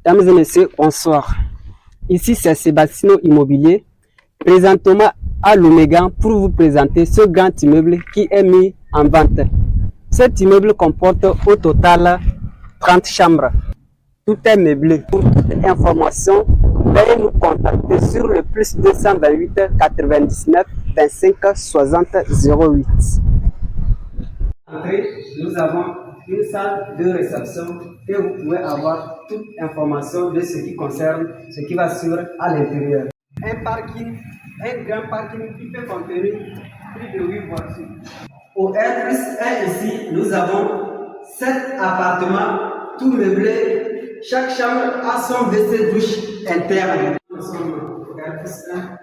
Mesdames et messieurs, bonsoir. Ici, c'est Sébastien Immobilier, présentement à l'Oméga pour vous présenter ce grand immeuble qui est mis en vente. Cet immeuble comporte au total 30 chambres. Tout est meublé. Pour toute information, veuillez nous contacter sur le plus 228 99 25 60 08. Entrée, nous avons une salle de réception et vous pouvez avoir toute information de ce qui concerne ce qui va suivre à l'intérieur. Un parking, un grand parking qui peut contenir plus de 8 voitures. Au R+1 ici, nous avons 7 appartements tout meublés. Chaque chambre a son WC douche interne. Nous sommes au R+1.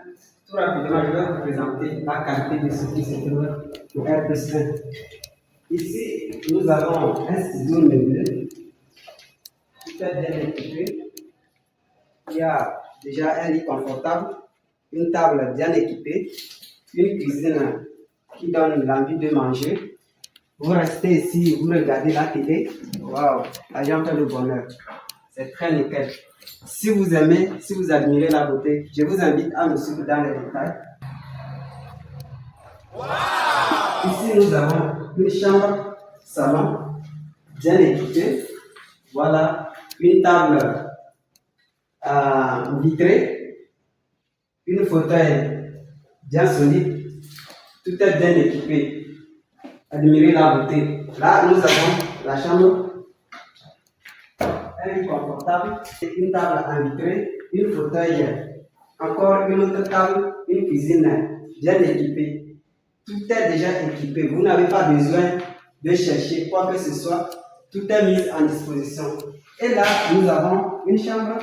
Tout rapidement, je vais vous présenter la qualité de ce qui se trouve au R+1. Ici, nous avons un studio meublé, tout est bien équipé. Il y a déjà un lit confortable, une table bien équipée, une cuisine qui donne l'envie de manger. Vous restez ici, vous regardez la télé. Waouh, la gente fait le bonheur. C'est très nickel. Si vous aimez, si vous admirez la beauté, je vous invite à me suivre dans les détails. Ici, nous avons une chambre salon bien équipée. Voilà, une table vitrée, une fauteuil bien solide. Tout est bien équipé. Admirez la beauté. Là, nous avons la chambre, un lit confortable, une table en vitrée, une fauteuil, encore une autre table, une cuisine bien équipée. Tout est déjà équipé. Vous n'avez pas besoin de chercher quoi que ce soit. Tout est mis en disposition. Et là, nous avons une chambre,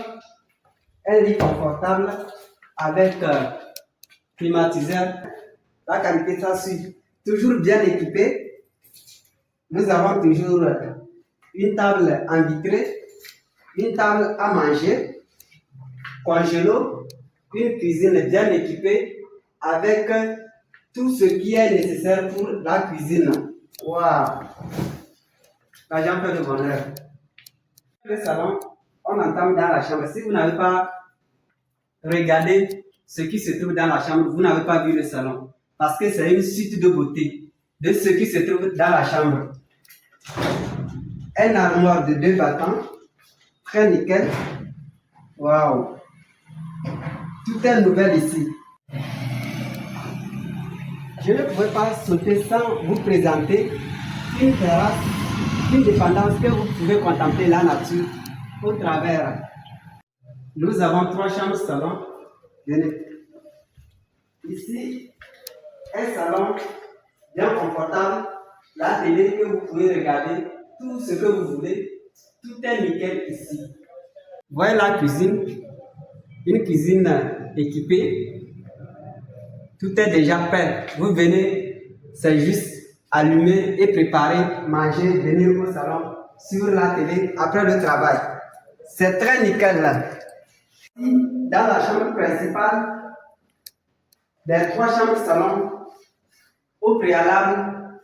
un lit confortable avec climatiseur. La qualité, ça suit. Toujours bien équipé. Nous avons toujours une table en vitrée, une table à manger, congélo, une cuisine bien équipée avec tout ce qui est nécessaire pour la cuisine. Waouh! La gente fait le bonheur. Le salon, on entame dans la chambre. Si vous n'avez pas regardé ce qui se trouve dans la chambre, vous n'avez pas vu le salon. Parce que c'est une suite de beauté de ce qui se trouve dans la chambre. Un armoire de 2 battants, très nickel. Waouh! Tout est nouvel ici. Je ne pouvais pas sauter sans vous présenter une terrasse, une dépendance que vous pouvez contempler la nature au travers. Nous avons 3 chambres salon. Ici, un salon bien confortable, la télé que vous pouvez regarder, tout ce que vous voulez, tout est nickel ici. Voyez la cuisine, une cuisine équipée. Tout est déjà prêt. Vous venez, c'est juste allumer et préparer, manger, venir au salon, sur la télé, après le travail. C'est très nickel là. Dans la chambre principale, des 3 chambres salon, au préalable,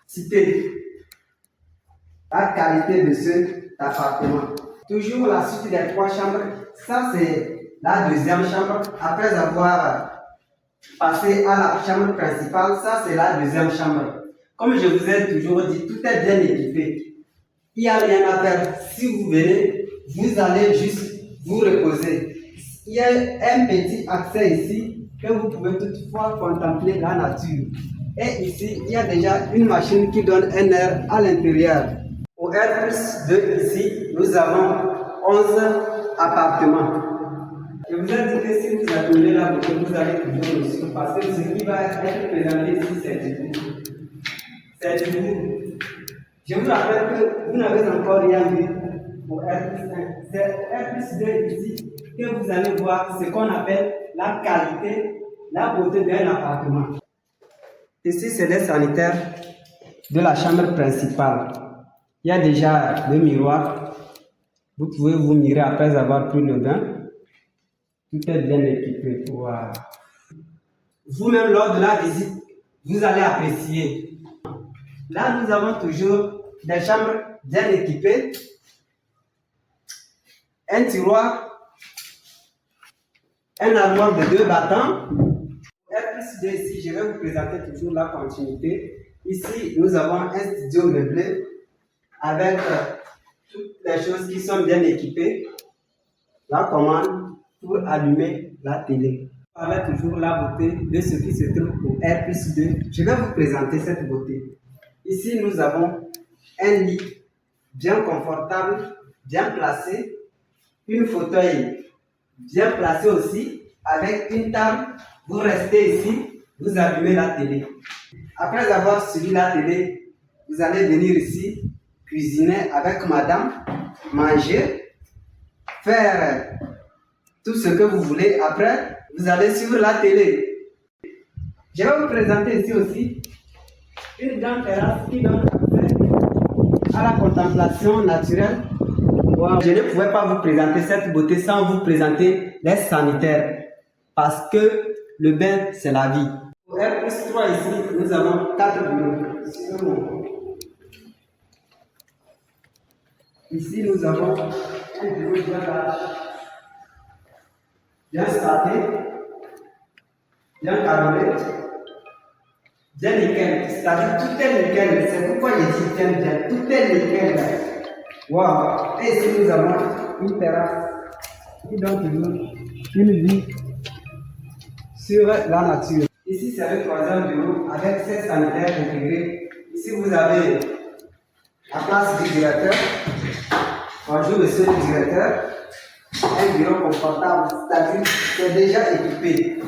citez la qualité de cet appartement. Toujours la suite des 3 chambres, ça c'est la deuxième chambre, après avoir passer à la chambre principale, ça c'est la deuxième chambre. Comme je vous ai toujours dit, tout est bien équipé. Il n'y a rien à faire. Si vous venez, vous allez juste vous reposer. Il y a un petit accès ici que vous pouvez toutefois contempler la nature. Et ici, il y a déjà une machine qui donne un air à l'intérieur. Au R+2 ici, nous avons 11 appartements. Je vous ai dit que si vous admirez la beauté, vous allez toujours le suivre parce que ce qui va être présenté ici, c'est du goût. C'est du goût. Je vous rappelle que vous n'avez encore rien vu au R+1. C'est R+2 ici que vous allez voir ce qu'on appelle la qualité, la beauté d'un appartement. Ici, c'est les sanitaires de la chambre principale. Il y a déjà le miroir. Vous pouvez vous mirer après avoir pris le bain. Tout est bien équipé. Wow. Vous-même, lors de la visite, vous allez apprécier. Là, nous avons toujours des chambres bien équipées. un tiroir, un armoire de 2 battants. R+2 ici, je vais vous présenter toujours la continuité. Ici, nous avons un studio meublé avec toutes les choses qui sont bien équipées. La commande pour allumer la télé. On parle toujours la beauté de ce qui se trouve au R+2. Je vais vous présenter cette beauté. Ici, nous avons un lit bien confortable, bien placé, une fauteuil bien placé aussi, avec une table. Vous restez ici, vous allumez la télé. Après avoir suivi la télé, vous allez venir ici, cuisiner avec madame, manger, faire tout ce que vous voulez. Après, vous allez suivre la télé. Je vais vous présenter ici aussi une grande terrasse qui donne accès à la contemplation naturelle. Wow. Je ne pouvais pas vous présenter cette beauté sans vous présenter les sanitaires. Parce que le bain, c'est la vie. Au R+3 ici, nous avons 4 bureaux. Ici, nous avons un bureau bien large, bien staté, bien carrelé, bien nickel. C'est-à-dire tout est nickel. C'est pourquoi je dis bien, tout est nickel. Wow. Et ici, nous avons une terrasse qui donne toujours une vue sur la nature. Ici, c'est le 3e bureau avec 7 sanitaires intégrés. Ici, vous avez la place du directeur. Bonjour, monsieur le directeur. Un bureau confortable, c'est-à-dire c'est déjà équipé.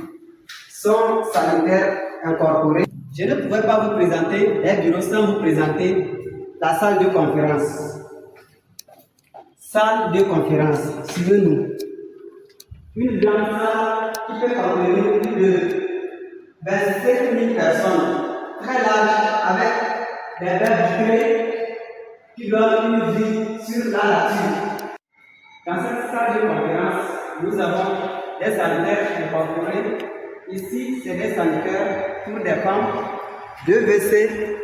Son sanitaire incorporé. Je ne pouvais pas vous présenter les bureaux sans vous présenter la salle de conférence. Salle de conférence, suivez-nous. Une grande salle qui peut contenir plus de 27 000 personnes, très large, avec des verres vitrés qui donnent une vue sur la nature. Dans cette salle de conférence, nous avons des sanitaires incorporés. Ici, c'est des sanitaires pour des femmes, 2 WC,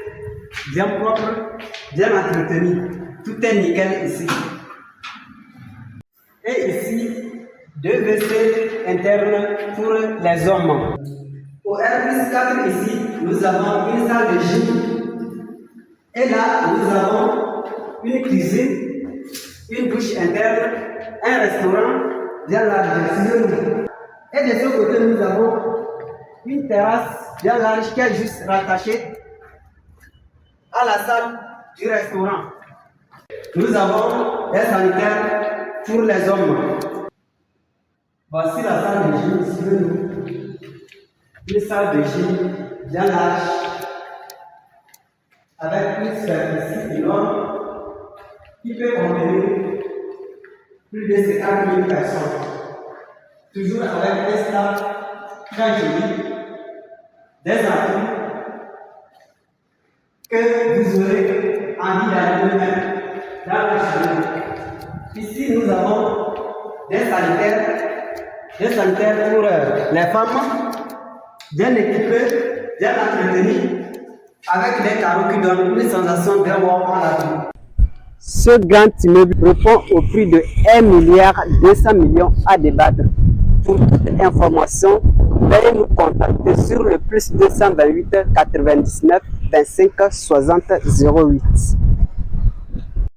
bien propres, bien entretenus. Tout est nickel ici. Et ici, 2 WC internes pour les hommes. Au R+4 ici, nous avons une salle de gym. Et là, nous avons une cuisine, une douche interne, un restaurant bien large. Et de ce côté, nous avons une terrasse bien large qui est juste rattachée à la salle du restaurant. Nous avons des sanitaires pour les hommes. Voici la salle de gym, suivez-nous. Une salle de gym bien large, avec une superficie énorme qui peut contenir plus de 50 000 personnes. Toujours avec un staff très joli, des atouts que vous aurez envie d'aller même dans la chaleur. Ici, nous avons des sanitaires pour les femmes, bien équipés, bien entretenus, avec des carreaux qui donnent une sensation bien warm à la vue. Ce grand immeuble répond au prix de 1,2 milliard à débattre. Pour toute information, veuillez nous contacter sur le +228 99 25 60 08.